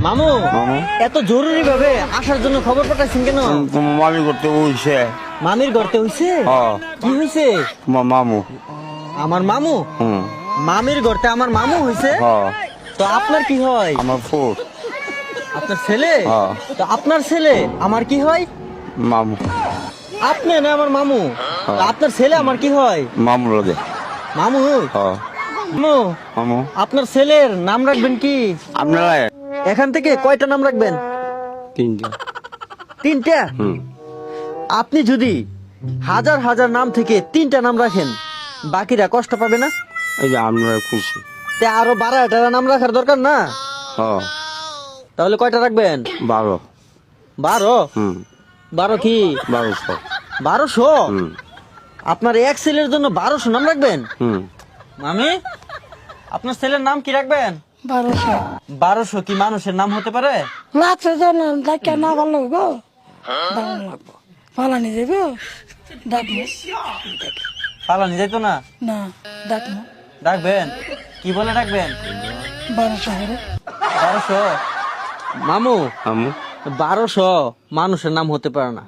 মামু মামু এত জরুরি ভাবে আসার জন্য খবর পাঠাইছেন কেন? তোমার মামি করতে বইছে। মামির ঘরতে হইছে? কি হইছে? তোমার মামু। আমার মামু? হুম। মামির ঘরতে আমার মামু হইছে? তো আপনার কি হয়? আমার ফুট। আপনার ছেলে? হ্যাঁ। তো আপনার ছেলে আমার কি হয়? মামু। আপনি না আমার মামু, তো আপনার ছেলে আমার কি হয়? মামু লাগে। মামু? মামু মামু আপনার ছেলের নাম রাখবেন কি? আপনারা এখান থেকে কয়টা নাম রাখবেন? তিনটা। তিনটা? হুম। আপনি যদি হাজার হাজার নাম থেকে তিনটা নাম রাখেন, বাকিরা কষ্ট পাবে না? এই যে আপনারা খুশি। তে আরো 12টা নাম রাখার দরকার না? তাহলে কয়টা রাখবেন? 12। 12? হুম। 12 কি? 1200। 1200? হুম। আপনার এক ছেলের জন্য 1200 নাম রাখবেন? হুম। মামি আপনার ছেলের নাম কি রাখবেন? 1200 1200 কি মানুষের নাম হতে পারে? লাগছে জন ডাক্তার না ভালো লাগবো দাম লাগবো পালানি যাবো ডাকবো পালানি যাইতো না? না ডাকবো ডাকবেন? কি বলে ডাকবেন? 1200 করে 1200? মামু মামু 1200 মানুষের নাম হতে পারে না।